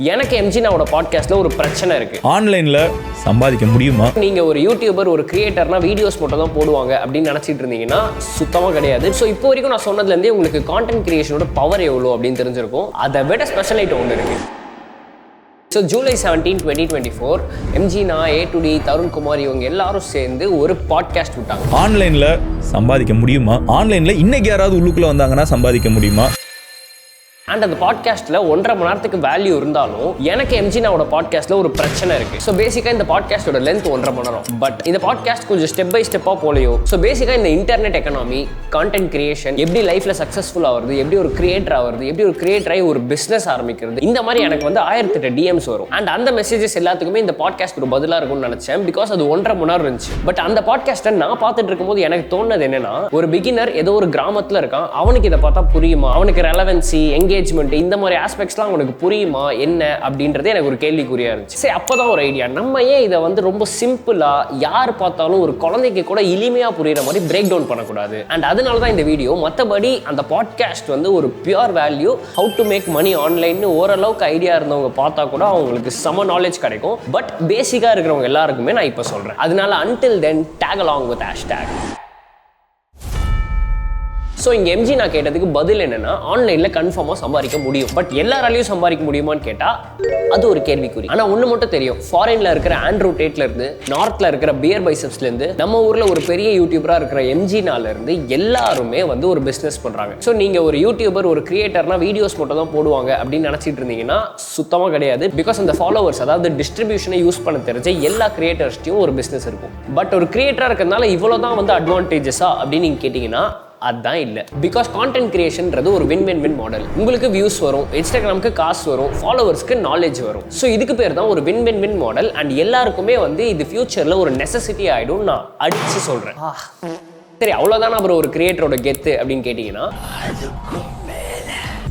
எனக்கு எம்ஜினாவோட பாட்காஸ்ட்ல ஒரு பிரச்சனை இருக்கு. ஆன்லைன்ல சம்பாதிக்க முடியுமா? நீங்க ஒரு யூடியூபர், ஒரு கிரியேட்டர்னா வீடியோஸ் மட்டும் தான் போடுவாங்க அப்படின்னு நினைச்சிட்டு இருந்தீங்கன்னா சுத்தமா கிடையாது. ஸோ இப்போ வரைக்கும் நான் சொன்னதுல இருந்தே உங்களுக்கு கான்டென்ட் கிரியேஷனோட பவர் எவ்வளோ அப்படின்னு தெரிஞ்சிருக்கும். அதை விட ஸ்பெஷல் ஐட்டம் ஒன்று இருக்கு. ஸோ ஜூலை 17, 2024 எம்ஜினா, A2D, தருண்குமார் இவங்க எல்லாரும் சேர்ந்து ஒரு பாட்காஸ்ட் விட்டாங்க. ஆன்லைன்ல சம்பாதிக்க முடியுமா? ஆன்லைன்ல இன்னைக்கு யாராவது உள்ளுக்குள்ள வந்தாங்கன்னா சம்பாதிக்க முடியுமா? அண்ட் அந்த பாட்காஸ்ட்டில் 1.5 மணி நேரத்துக்கு வேல்யூ இருந்தாலும் எனக்கு எம்ஜினாவோட பாட்காஸ்ட்டில் ஒரு பிரச்சனை இருக்குது. ஸோ பேசிக்காக இந்த பாட்காஸ்ட்டோட லென்த் 1.5 மணி நேரம். பட் இந்த பாட்காஸ்ட் கொஞ்சம் ஸ்டெப் பை ஸ்டெப்பாக போலையோ. ஸோ பேசிக்காக இந்த இன்டர்நெட் எக்கனாமி, கான்டென்ட் கிரியேஷன் எப்படி லைஃப்பில் சக்ஸஸ்ஃபுல் ஆகுறது, எப்படி ஒரு கிரியேட்டர் ஆகுறது, எப்படி ஒரு கிரியேட்டராகி ஒரு பிஸ்னஸ் ஆரம்பிக்கிறது, இந்த மாதிரி எனக்கு வந்து 1008 DMs வரும். அண்ட் அந்த மெசேஜஸ் எல்லாத்துக்குமே இந்த பாட்காஸ்ட் ஒரு பதிலாக இருக்கும்னு நினச்சேன். பிகாஸ் அது 1.5 மணி நேரம் இருந்துச்சு. பட் அந்த பாட்காஸ்ட்டை நான் பார்த்துட்டு இருக்கும்போது எனக்கு தோணுது என்னன்னா, ஒரு பிகினர் ஏதோ ஒரு கிராமத்தில் இருக்கான், அவனுக்கு இதை பார்த்தா புரியுமா, அவனுக்கு ரெலவன்சி, இந்த மாதிரி ஆஸ்பெக்ட்ஸ்லாம் உனக்கு புரியுமா என்ன அப்படின்றது எனக்கு ஒரு கேள்விக்குறியா இருந்துச்சு. சரி, அப்பதான் ஒரு ஐடியா, நம்ம ஏன் இதை வந்து ரொம்ப சிம்பிளா யார் பார்த்தாலும் ஒரு குழந்தைக்கு கூட எளிமையா புரியுற மாதிரி பிரேக் டவுன் பண்ணக்கூடாது. அண்ட் அதனால தான் இந்த வீடியோ. மற்றபடி அந்த பாட்காஸ்ட் வந்து ஒரு pure value, how to make money online ஓரளவுக்கு ஐடியா இருந்தவங்க பார்த்தா கூட அவங்களுக்கு சம நாலேஜ் கிடைக்கும். பட் பேசிக்கா இருக்கிறவங்க எல்லாருக்குமே நான் இப்போ சொல்றேன். அதனால until then take along with hashtag. So இங்கே எம்ஜி நான் கேட்டதுக்கு பதில் என்னன்னா, ஆன்லைனில் கன்ஃபார்மாக சம்பாதிக்க முடியும். பட் எல்லாராலையும் சம்பாதிக்க முடியுமான்னு கேட்டால் அது ஒரு கேள்விக்குறி. ஆனால் ஒன்று மட்டும் தெரியும், ஃபாரின்ல இருக்கிற ஆண்ட்ரூ டேட்லேருந்து, நார்த்தில் இருக்கிற பியர் பைசப்ஸ்லேருந்து, நம்ம ஊரில் ஒரு பெரிய யூடியூபராக இருக்கிற எம்ஜினாலேருந்து எல்லாருமே வந்து ஒரு பிஸ்னஸ் பண்ணுறாங்க. ஸோ நீங்கள் ஒரு யூடியூபர், ஒரு கிரியேட்டர்னா வீடியோஸ் மட்டும் தான் போடுவாங்க அப்படின்னு நினச்சிட்டு இருந்தீங்கன்னா சுத்தமாக கிடையாது. பிகாஸ் அந்த ஃபாலோவர்ஸ், அதாவது டிஸ்ட்ரிபியூஷனை யூஸ் பண்ண தெரிஞ்ச எல்லா கிரியேட்டர்ஸ்டையும் ஒரு பிஸ்னஸ் இருக்கும். பட் ஒரு கிரியேட்டராக இருக்கிறதுனால இவ்வளோ தான் வந்து அட்வான்டேஜஸா அப்படின்னு நீங்கள் கேட்டிங்கன்னா அதுதான் இல்லை. பிகாஸ் கான்டென்ட் கிரியேஷன்ன்றது ஒரு வின் வின் வின் மாடல். உங்களுக்கு வியூஸ் வரும், இன்ஸ்டாகிராமுக்கு காசு வரும், ஃபாலோவர்ஸ்க்கு நாலேஜ் வரும். ஸோ இதுக்கு பேர் தான் ஒரு win win win model. And எல்லாருக்குமே வந்து இது ஃபியூச்சரில் ஒரு நெசசிட்டி ஆகிடும் நான் அடிச்சு சொல்கிறேன். சரி, அவ்வளோதான் அப்புறம் ஒரு கிரியேட்டரோட கெத்து அப்படின்னு கேட்டிங்கன்னா,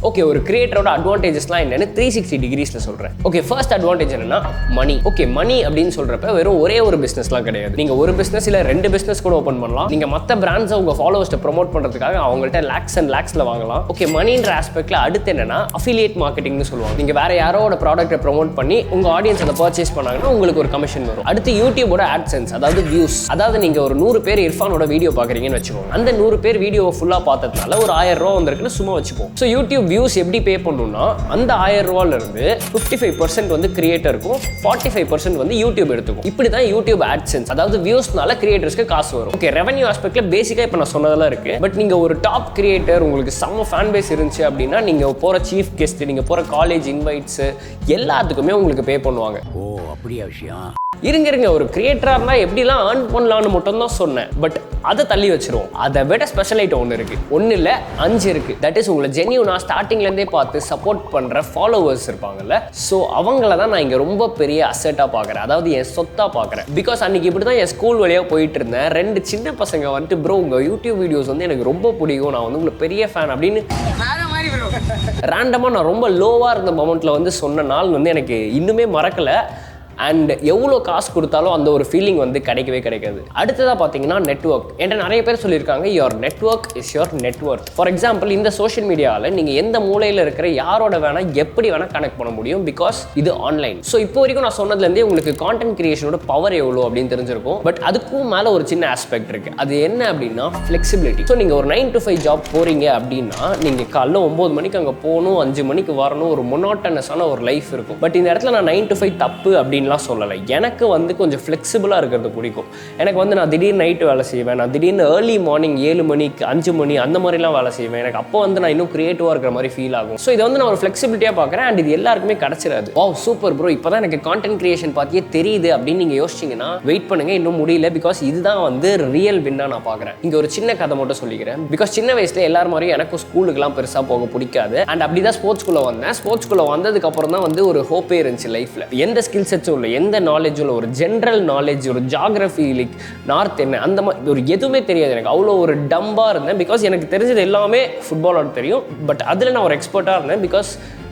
ஓகே, ஒரு கிரியேட்டரோட அட்வான்டேஜஸ்லாம் என்னன்னு 360 டிகிரிஸ்ல சொல்றேன். ஓகே, ஃபர்ஸ்ட் அட்வான்டேஜ் என்னன்னா மணி. ஓகே, மணி அப்படின்னு சொல்றப்ப வெறும் ஒரே ஒரு பிசினஸ்லாம் கிடையாது. நீங்க ஒரு பிசினஸ் இல்ல 2 பிசினஸ் கூட ஓபன் பண்ணலாம். நீங்க மற்ற பிராண்ட்ஸ் உங்க ஃபாலோவர்ஸ்ட ப்ரோமோட் பண்றதுக்காக அவங்கள்ட்ட லேக்ஸ் அண்ட் லேக்ஸ்ல வாங்கலாம். ஓகே, மணின்ற ஆஸ்பெக்ட்ல அடுத்து என்னன்னா அஃபிலியேட் மார்க்கெட்டிங்னு சொல்லுவாங்க. நீங்க வேற யாரோட ப்ராடக்ட்டை ப்ரோமோட் பண்ணி உங்க ஆடியன்ஸ் அதை பர்ச்சேஸ் பண்ணாங்கன்னா உங்களுக்கு ஒரு கமிஷன் வரும். அடுத்து யூடியூபோட AdSense, அதாவது வியூஸ். அதாவது நீங்க ஒரு 100 பேர் இர்ஃபானோட வீடியோ பாக்குறீங்கன்னு வச்சுக்கோங்க. அந்த 100 பேர் வீடியோவை ஃபுல்லா பார்த்ததுனால ஒரு 1000 ரூபா வந்திருக்குன்னு சும்மா வச்சுப்போம். ஸோ யூடியூப் வியூஸ் எப்படி பே பண்ணணும்னா, அந்த 1000 ரூபாயில இருந்து 55% வந்து கிரியேட்டருக்கும், 45% வந்து யூடியூப் எடுத்துக்கும். இப்படி தான் யூடியூப் AdSense, அதாவது வியூஸ்னால கிரியேட்டர்ஸ்க்கு காசு வரும். ஓகே, ரெவென்யூ ஆஸ்பெக்ட்ல பேசிக்கா இப்போ நான் சொன்னதெல்லாம் இருக்கு. பட் நீங்க ஒரு டாப் கிரியேட்டர், உங்களுக்கு செம்ம ஃபேன் பேஸ் இருந்துச்சு அப்படின்னா நீங்க போற சீஃப் கெஸ்ட், நீங்க போற காலேஜ் இன்வைட்ஸ் எல்லாத்துக்குமே உங்களுக்கு பே பண்ணுவாங்க. ஓ, அப்படியா விஷயம்? இருங்க, ஒரு கிரியேட்டரா இருந்தா எப்படிலாம் ஏர்ன் பண்ணலாம்னு மட்டும் தான் சொன்னேன். பட் அதை தள்ளி வச்சிருவோம். அதை விட ஸ்பெஷல் ஐட்டம் ஒன்று இருக்கு. 1 இல்ல 5 இருக்கு. தட் இஸ் உங்களை ஜென்யூனா ஸ்டார்டிங்ல இருந்தே பார்த்து சப்போர்ட் பண்ற ஃபாலோவர்ஸ் இருப்பாங்கல்ல. ஸோ அவங்கள தான் நான் இங்க ரொம்ப பெரிய அசெட்டா பார்க்குறேன், அதாவது என் சொத்தா பார்க்குறேன். பிகாஸ் அன்னைக்கு இப்படி தான் என் ஸ்கூல் வழியா போயிட்டு இருந்தேன். 2 சின்ன பசங்க வந்துட்டு, ப்ரோ உங்க யூடியூப் வீடியோஸ் வந்து எனக்கு ரொம்ப பிடிக்கும், நான் வந்து உங்களுக்கு பெரிய ஃபேன் அப்படின்னு ரேண்டமா நான் ரொம்ப லோவா இருந்த மொமெண்ட்ல வந்து சொன்ன நாள் வந்து எனக்கு இன்னுமே மறக்கல. அண்ட் எவ்வளோ காசு கொடுத்தாலும் அந்த ஒரு ஃபீலிங் வந்து கிடைக்கவே கிடைக்காது. அடுத்ததாக பார்த்தீங்கன்னா நெட்வொர்க். என்கிட்ட நிறைய பேர் சொல்லியிருக்காங்க, your network is your network. For example, இந்த சோஷியல் மீடியாவில் நீங்கள் எந்த மூலையில் இருக்கிற யாரோட வேணால் எப்படி வேணால் கனெக்ட் பண்ண முடியும். பிகாஸ் இது ஆன்லைன். ஸோ இப்போ வரைக்கும் நான் சொன்னதுலேருந்தே உங்களுக்கு கான்டென்ட் கிரியேஷனோட பவர் எவ்வளோ அப்படின்னு தெரிஞ்சிருக்கும். பட் அதுக்கும் மேலே ஒரு சின்ன ஆஸ்பெக்ட் இருக்குது. அது என்ன அப்படின்னா ஃப்ளெக்சிபிலிட்டி. ஸோ நீங்கள் ஒரு 9 to 5 ஜாப் போகிறீங்க அப்படின்னா நீங்கள் காலைல 9 மணிக்கு அங்கே போகணும், 5 மணிக்கு வரணும், ஒரு மொனாட்டனஸான ஒரு லைஃப் இருக்கும். பட் இந்த இடத்துல நான் 9 to 5 தப்பு அப்படின்னு சொல்லலை. எனக்கு வந்து கொஞ்சம் ஃப்ளெக்சிபிளாக இருக்கிறது பிடிக்கும். எனக்கு வந்து நான் திடீர்னு நைட்டு வேலை செய்வேன், நான் திடீர்னு ஏர்லி மார்னிங் 7 மணிக்கு 5 மணி அந்த மாதிரிலாம் வேலை செய்வேன். எனக்கு அப்போ வந்து நான் இன்னும் கிரியேட்டிவாக இருக்கிற மாதிரி ஃபீல் ஆகும். ஸோ இதை வந்து நான் ஒரு ஃப்ளெக்சிபிலிட்டியாக பார்க்குறேன். அண்ட் இது எல்லாருக்குமே கிடச்சிடாது. வாவ் சூப்பர் ப்ரோ, இப்போ தான் எனக்கு கான்டென்ட் கிரியேஷன் பார்த்தியே தெரியுது அப்படின்னு நீங்கள் யோசிச்சிங்கன்னா வெயிட் பண்ணுங்க, இன்னும் முடியல. பிகாஸ் இதுதான் வந்து ரியல் வின்னாக நான் பார்க்குறேன். இங்கே ஒரு சின்ன கதை மட்டும் சொல்லிக்கிறேன். பிகாஸ் சின்ன வயசில் எல்லாரும் மாதிரியும் எனக்கும் ஸ்கூலுக்குலாம் பெருசாக போக பிடிக்காது. அண்ட் அப்படி தான் ஸ்போர்ட்ஸ்குள்ளே வந்தேன். ஸ்போர்ட்ஸ்குள்ளே வந்ததுக்கப்புறம் தான் வந்து ஒரு ஹோப்பே இருந்துச்சு லைஃப்பில். எந்த ஸ்கில் செட்ஸும் இல்லை, எந்த நாலேஜும், ஒரு ஜென்ரல் நாலேஜ், ஒரு ஜியாகிரபி, லைக் நார்த் என்ன அந்த மாதிரி ஒரு எதுவுமே தெரியாது எனக்கு. அவ்வளோ ஒரு டம்பாக இருந்தேன். பிகாஸ் எனக்கு தெரிஞ்சது எல்லாமே ஃபுட்பாலோட தெரியும். பட் அதில் நான் ஒரு எக்ஸ்பர்ட்டாக இருந்தேன். பிகாஸ்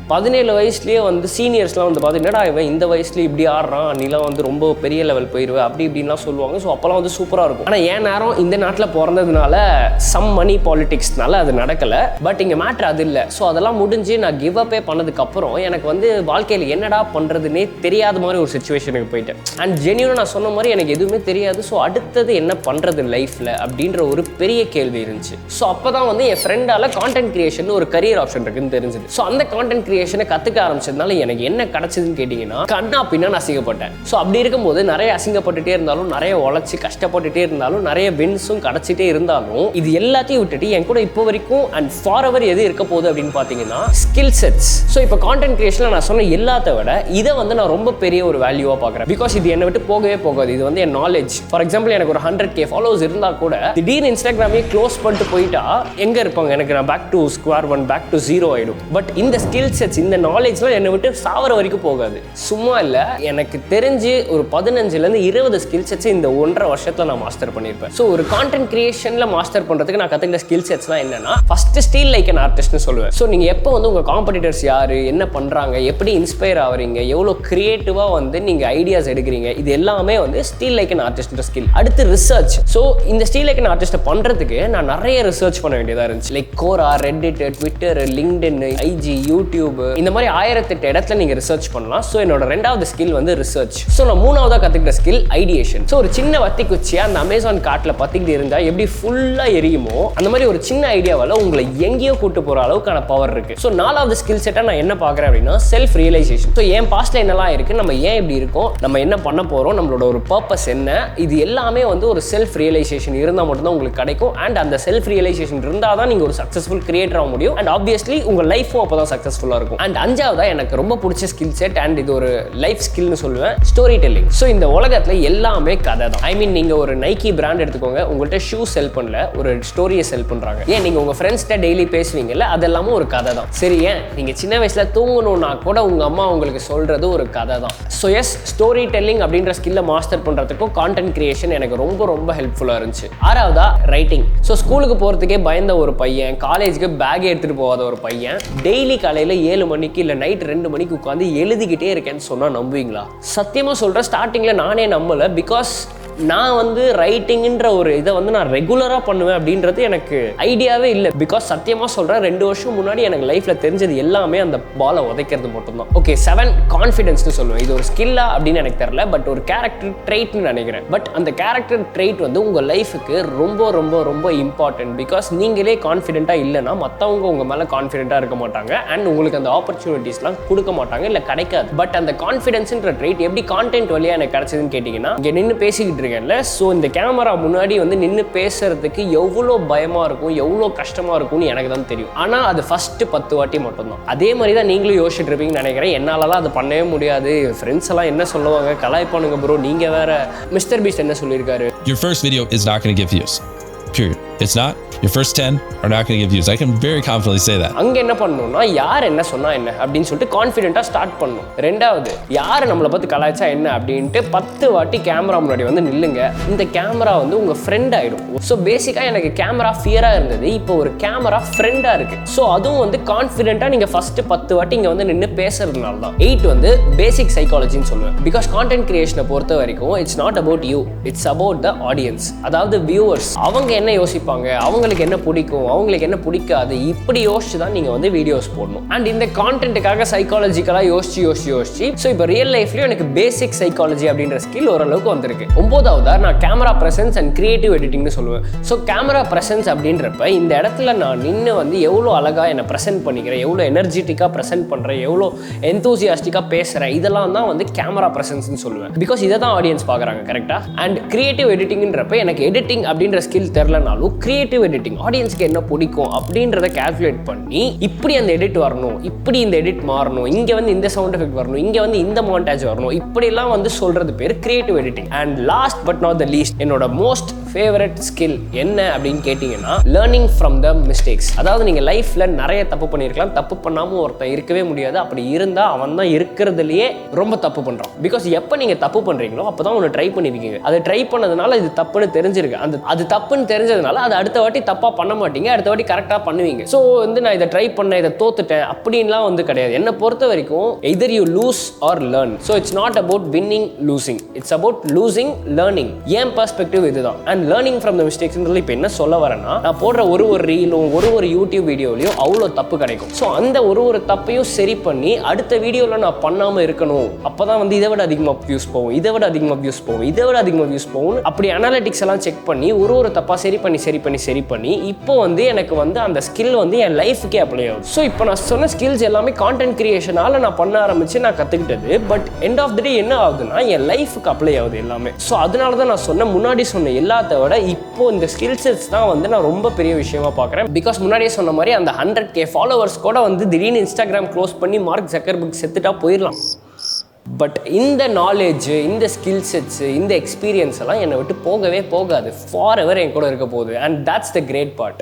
17 வயசுலேயே வந்து சீனியர்ஸ்லாம் வந்து பார்த்து என்னடா இவன் இந்த வயசுலேயே இப்படி ஆடுறான், நீலாம் வந்து ரொம்ப பெரிய லெவல் போயிடுவேன் அப்படி இப்படின்லாம் சொல்லுவாங்க. ஸோ அப்போல்லாம் வந்து சூப்பராக இருக்கும். ஆனால் என் நேரம் இந்த நாட்டில் பிறந்ததுனால சம் மணி பாலிடிக்ஸ்னால அது நடக்கலை. பட் இங்கே மேட்ரு அது இல்லை. ஸோ அதெல்லாம் முடிஞ்சு நான் கிவ் அப்பே பண்ணதுக்கப்புறம் எனக்கு வந்து வாழ்க்கையில் என்னடா பண்ணுறதுன்னே தெரியாத மாதிரி ஒரு சுச்சுவேஷனுக்கு போயிட்டேன். அண்ட் ஜென்யூனாக நான் சொன்ன மாதிரி எனக்கு எதுவுமே தெரியாது. ஸோ அடுத்தது என்ன பண்ணுறது லைஃப்பில் அப்படின்ற ஒரு பெரிய கேள்வி இருந்துச்சு. ஸோ அப்போ தான் வந்து என் ஃப்ரெண்டால் கான்டென்ட் கிரியேஷன் ஒரு கரியர் ஆப்ஷன் இருக்குன்னு தெரிஞ்சது. ஸோ அந்த கான்டென்ட் கிரியேஷனை கற்றுக்க ஆரம்பிச்சதுனால எனக்கு என்ன கிடச்சதுன்னு கேட்டிங்கன்னா கண்ணா பின்னான்னு அசிங்கப்பட்டேன். ஸோ அப்படி இருக்கும்போது நிறைய அசிங்கப்பட்டுட்டே இருந்தாலும், நிறைய உழைச்சி கஷ்டப்பட்டுட்டே இருந்தாலும், நிறைய வின்ஸும் கிடச்சிட்டே இருந்தாலும், இது எல்லாத்தையும் விட்டுட்டு என் கூட இப்போ வரைக்கும் அண்ட் ஃபார் எவர் எது இருக்க போகுது அப்படின்னு பார்த்தீங்கன்னா ஸ்கில் செட்ஸ். ஸோ இப்போ கான்டென்ட் கிரியேஷனில் நான் சொன்ன எல்லாத்த விட இதை வந்து நான் ரொம்ப பெரிய ஒரு வேல்யூவாக பார்க்குறேன். பிகாஸ் இது என்னை விட்டு போகவே போகாது. இது வந்து என் நாலேஜ். ஃபார் எக்ஸாம்பிள் எனக்கு ஒரு 100K ஃபாலோவர்ஸ் இருந்தால் கூட திடீர்னு இன்ஸ்டாகிராமே க்ளோஸ் பண்ணிட்டு போயிட்டா எங்கே இருப்பாங்க? எனக்கு நான் back to square one, back to zero ஆகிடும். பட் இந்த ஸ்கில் செட்ஸ், இந்த நாலேஜ்லாம் என்னை விட்டு சாவர வரைக்கும் போகாது. சும்மா இல்லை, எனக்கு தெரிஞ்சு ஒரு 15லேருந்து 20 ஸ்கில் செட்ஸ் இந்த 1.5 வருஷத்தில் நான் மாஸ்டர் பண்ணியிருப்பேன். ஸோ ஒரு கான்டென்ட் கிரியேஷனில் மாஸ்டர் பண்ணுறதுக்கு நான் கற்றுக்கிட்ட ஸ்கில் செட்ஸ்லாம் என்னன்னா, ஃபர்ஸ்ட் ஸ்டீல் லைக் அன் ஆர்டிஸ்ட்னு சொல்லுவேன். ஸோ நீங்கள் எப்போ வந்து உங்கள் காம்படிட்டர்ஸ் யார், என்ன பண்ணுறாங்க, எப்படி இன்ஸ்பயர் ஆகிறீங்க, எவ்வளோ கிரியேட்டிவாக வந்து நீங்கள் ஐடியாஸ் எடுக்கிறீங்க, இது எல்லாமே வந்து steal like an artist skill. அடுத்து ரிசர்ச். ஸோ இந்த ஸ்டீல் லைக் அன் ஆர்டிஸ்ட்டை பண்ணுறதுக்கு நான் நிறைய ரிசர்ச் பண்ண வேண்டியதாக இருந்துச்சு. Like Quora, Reddit, Twitter, LinkedIn, IG, YouTube, இந்த மாதிரி 1008 இடத்துல நீங்கள் ரிசர்ச் பண்ணலாம். ஸோ என்னோட 2வது ஸ்கில் வந்து ரிசர்ச். ஸோ நான் 3வதாக கற்றுக்கிட்ட ஸ்கில் ஐடியேஷன். ஸோ ஒரு சின்ன வத்தி குச்சியா அந்த அமேசான் கார்ட்டில் பற்றிக்கிட்டு இருந்தால் எப்படி ஃபுல்லாக எரியுமோ அந்த மாதிரி ஒரு சின்ன ஐடியாவால் உங்களை எங்கேயோ கூட்டு போகிற அளவுக்கான பவர் இருக்குது. ஸோ 4வது ஸ்கில் செட்டாக நான் என்ன பார்க்குறேன் அப்படின்னா செல்ஃப் ரியலைசேஷன். ஸோ என் பாஸ்ட்டில் என்னெல்லாம் இருக்குது, நம்ம ஏன் இப்படி இருக்கோம், நம்ம என்ன பண்ண போகிறோம், நம்மளோட ஒரு பர்பஸ் என்ன, இது எல்லாமே வந்து ஒரு செல்ஃப் ரியலைசேஷன் இருந்தால் மட்டும்தான் உங்களுக்கு கிடைக்கும். அண்ட் அந்த செல்ஃப் ரியலைசேஷன் இருந்தால் தான் நீங்கள் ஒரு சக்ஸஸ்ஃபுல் கிரியேட்டர் ஆக முடியும். அண்ட் ஆப்வியஸ்லி உங்கள் லைஃப்பும் அப்போ தான் சக்ஸஸ்ஃபுல்லாக இருக்கும். அண்ட் 5வதாக எனக்கு ரொம்ப பிடிச்ச ஸ்கில் செட் அண்ட் இது ஒரு லைஃப் ஸ்கில்னு சொல்லுவேன், ஸ்டோரி டெல்லிங். ஸோ இந்த உலகத்தில் எல்லாமே கதை தான். ஐ மீன் நீங்கள் ஒரு நைக்கி பிராண்ட் எடுத்துக்கோங்க, உங்கள்கிட்ட ஷூ செல் பண்ணல, ஒரு ஸ்டோரியை செல் பண்ணுறாங்க. ஏன் நீங்கள் உங்கள் ஃப்ரெண்ட்ஸ்கிட்ட டெய்லி பேசுவீங்கல்ல, அதெல்லாமும் ஒரு கதை தான். சரி, ஏன் நீங்கள் சின்ன வயசில் தூங்கணும்னா கூட உங்கள் அம்மா உங்களுக்கு சொல்கிறது ஒரு கதை தான். ஸோ எஸ், ஸ்டோரி டெல்லிங் அப்படின்ற ஸ்கில்லை மாஸ்டர் பண்ணுறதுக்கும் கான்டென்ட் கிரியேஷன் எனக்கு ரொம்ப ரொம்ப ஹெல்ப்ஃபுல்லாக இருந்துச்சு. 6வதா ரைட்டிங். ஸோ ஸ்கூலுக்கு போகிறதுக்கே பயந்த ஒரு பையன், காலேஜுக்கு பேக் எடுத்துகிட்டு போகாத ஒரு பையன், டெய்லி காலையில் 7 மணிக்கு இல்லை நைட் 2 மணிக்கு உட்காந்து எழுதிக்கிட்டே இருக்கேன்னு சொன்னால் நம்புவீங்களா? சத்தியமாக சொல்கிறேன், ஸ்டார்டிங்கில் நானே நம்பலை. பிகாஸ் நான் வந்து ரைட்டிங்கிற ஒரு இதை வந்து நான் ரெகுலராக பண்ணுவேன் அப்படின்றது எனக்கு ஐடியாவே இல்லை. பிகாஸ் சத்தியமாக சொல்கிறேன், 2 வருஷம் முன்னாடி எனக்கு லைஃப்பில் தெரிஞ்சது எல்லாமே அந்த பாலை உதைக்கிறது மட்டும்தான். ஓகே, 7 கான்ஃபிடென்ஸ்னு சொல்லுவேன். இது ஒரு ஸ்கில்லா அப்படின்னு எனக்கு தெரியல, பட் ஒரு கேரக்டர் ட்ரெயிட்னு நினைக்கிறேன். பட் அந்த கேரக்டர் ட்ரெயிட் வந்து உங்கள் லைஃபுக்கு ரொம்ப ரொம்ப ரொம்ப இம்பார்ட்டன்ட். பிகாஸ் நீங்களே கான்ஃபிடென்ட்டாக இல்லைன்னா மற்றவங்க உங்கள் மேலே கான்ஃபிடென்ட்டாக இருக்க மாட்டாங்க. அண்ட் உங்களுக்கு அந்த ஆப்பர்ச்சுனிட்டிஸ்லாம் கொடுக்க மாட்டாங்க, இல்லை கிடைக்காது. பட் அந்த கான்ஃபிடென்ஸ்ன்ற ட்ரெயிட் எப்படி கான்டென்ட் வழியாக எனக்கு கிடைச்சதுன்னு கேட்டிங்கன்னா, இங்கே நின்று பேசிக்கிட்டு இருக்கேன்ல, ஸோ இந்த கேமரா முன்னாடி வந்து நின்று பேசுறதுக்கு எவ்வளோ பயமாக இருக்கும், எவ்வளோ கஷ்டமாக இருக்கும்னு எனக்கு தான் தெரியும். ஆனால் அது ஃபஸ்ட்டு 10 வாட்டி மட்டும்தான். அதே மாதிரி தான் நீங்களும் யோசிச்சுட்டு இருப்பீங்கன்னு நினைக்கிறேன். என்னாலலாம் அது பண்ணவே முடியாது, ஃப்ரெண்ட்ஸ் எல்லாம் என்ன சொல்லுவாங்க, கலாய்ப்பானுங்க ப்ரோ, நீங்கள் வேற. மிஸ்டர் பீஸ்ட் என்ன சொல்லியிருக்காரு? Your first video is not going to give views. Period. It's not. Your first 10 are not going to give views. I can very confidently say that. அங்கே என்ன பண்ணணும்னா, யார் என்ன சொன்னா என்ன அப்படின்னு சொல்லிட்டு கான்ஃபிடென்ட்டாக ஸ்டார்ட் பண்ணணும். 2வது, யார் நம்மளை பார்த்து கலாய்ச்சா என்ன அப்படின்ட்டு 10 வாட்டி கேமரா முன்னாடி வந்து நில்லுங்க. இந்த கேமரா வந்து உங்கள் ஃப்ரெண்ட் ஆகிடும். ஸோ பேசிக்காக எனக்கு கேமரா ஃபியராக இருந்தது, இப்போ ஒரு கேமரா ஃப்ரெண்டாக இருக்குது. ஸோ அதுவும் வந்து கான்ஃபிடென்ட்டாக நீங்கள் ஃபஸ்ட்டு 10 வாட்டி இங்கே வந்து நின்று பேசுறதுனால தான். 8 வந்து பேசிக் சைக்காலஜின்னு சொல்லுவேன். பிகாஸ் கான்டென்ட் கிரியேஷனை பொறுத்த வரைக்கும் it's not about you, it's about the audience. அதாவது வியூவர்ஸ், அவங்க என்ன யோசிப்பாங்க, அவங்களுக்கு என்ன பிடிக்கும், அவங்களுக்கு என்ன பிடிக்காது, இப்படி யோசிச்சு தான் நீங்கள் வந்து வீடியோஸ் போடணும். அண்ட் இந்த கான்டென்ட்டுக்காக சைக்காலஜிக்கலாக யோசிச்சு ஸோ இப்போ ரியல் லைஃப்லையும் எனக்கு பேசிக் சைக்காலஜி அப்படின்ற ஸ்கில் ஓரளவுக்கு வந்திருக்கு. 9வதா நான் கேமரா ப்ரெசன்ஸ் அண்ட் கிரியேட்டிவ் எடிட்டிங்னு சொல்லுவேன். ஸோ கேமரா ப்ரெசன்ஸ் அப்படின்றப்ப இந்த இடத்துல நான் நின்று வந்து எவ்வளோ அழகாக என்னை ப்ரெசென்ட் பண்ணிக்கிறேன், எவ்வளோ எனர்ஜெட்டிக்காக ப்ரெசென்ட் பண்ணுறேன், எவ்வளோ எந்தூசியாஸ்டிக்காக பேசுகிறேன், இதெல்லாம் தான் வந்து கேமரா ப்ரெசன்ஸ்னு சொல்லுவேன். பிகாஸ் இதை தான் ஆடியன்ஸ் பார்க்குறாங்க, கரெக்டாக. அண்ட் கிரியேட்டிவ் எடிட்டிங்ன்றப்ப எனக்கு எடிட்டிங் அப்படின்ற ஸ்கில் தெரிலனாலும் கிரியேட்டிவ் எடிட்டிங் ஆடியன்ஸ்க்கு என்ன பிடிக்கும் அப்படின்றத கால்குலேட் பண்ணி இப்படி அந்த எடிட் வரணும், இப்படி இந்த எடிட் மாறணும், இங்கே வந்து இந்த சவுண்ட் எஃபெக்ட் வரணும், இங்கே வந்து இந்த மாண்டேஜ் வரணும், இப்படிலாம் வந்து சொல்கிறது பேர் creative editing. And last but not the least, என்னோட மோஸ்ட் ஃபேவரட் ஸ்கில் என்ன அப்படின்னு கேட்டிங்கன்னா லேர்னிங் ஃப்ரம் த மிஸ்டேக்ஸ். அதாவது நீங்கள் லைஃப்பில் நிறைய தப்பு பண்ணியிருக்கலாம், தப்பு பண்ணாமல் ஒருத்தன் இருக்கவே முடியாது. அப்படி இருந்தால் அவன் தான் இருக்கிறதுலையே ரொம்ப தப்பு பண்ணுறான். பிகாஸ் எப்போ நீங்கள் தப்பு பண்ணுறீங்களோ அப்போ தான் ஒன்று ட்ரை பண்ணியிருக்கீங்க. அதை ட்ரை பண்ணதுனால இது தப்புன்னு தெரிஞ்சிருக்கு. அது தப்புன்னு தெரிஞ்சதுனால அது அடுத்த வாட்டி தப்பாக பண்ண மாட்டீங்க, அடுத்த வாட்டி கரெக்டாக பண்ணுவீங்க. ஸோ வந்து நான் இதை ட்ரை பண்ணேன், இதை தோத்துட்டேன் அப்படின்லாம் வந்து கிடையாது. என்னை பொறுத்த வரைக்கும் either you lose or learn. So it's not about winning, losing. It's about losing, learning. N perspective இதுதான். அண்ட் லேர்னிங் ஃப்ரம் த மிஸ்டேக்ஸ்ன்றது இப்போ என்ன சொல்ல வரேன்னா, நான் போடுற ஒரு ரீலும் ஒரு யூடியூப் வீடியோலையும் அவ்வளோ தப்பு கிடைக்கும். ஸோ அந்த ஒரு தப்பையும் சரி பண்ணி அடுத்த வீடியோவில் நான் பண்ணாமல் இருக்கணும். அப்போ தான் வந்து இதை விட அதிகமாக வியூஸ் போகும், இதை விட அதிகமாக வியூஸ் போகும், இதை விட அதிகமாக வியூஸ் போகும். அப்படி அனாலிட்டிக்ஸ் எல்லாம் செக் பண்ணி ஒரு தப்பாக சரி பண்ணி இப்போ வந்து எனக்கு வந்து அந்த ஸ்கில் வந்து என் லைஃபுக்கே அப்ளை ஆகும். ஸோ இப்போ நான் சொன்ன ஸ்கில்ஸ் எல்லாமே கான்டென்ட் கிரியேஷனால நான் பண்ண ஆரம்பிச்சு நான் கற்றுக்கிட்டது. பட் எண்ட் ஆஃப் த டே என்ன ஆகுதுன்னா என் லைஃபுக்கு அப்ளை ஆகுது எல்லாமே. ஸோ அதனால தான் நான் முன்னாடி சொன்ன எல்லாத்த விட இப்போ இந்த ஸ்கில் செட்ஸ் தான் வந்து நான் ரொம்ப பெரிய விஷயமா பார்க்குறேன். பிகாஸ் முன்னாடியே சொன்ன மாதிரி அந்த 100K ஃபாலோவர்ஸ் கூட வந்து திடீர்னு இன்ஸ்டாகிராம் க்ளோஸ் பண்ணி மார்க் ஜக்கர்பர்க் செத்துட்டா போயிடலாம். பட் இந்த நாலேஜ், இந்த ஸ்கில் செட்ஸ், இந்த எக்ஸ்பீரியன்ஸ் எல்லாம் என்னை விட்டு போகவே போகாது. ஃபார் எவர் என் கூட இருக்க போகுது. And that's the great part.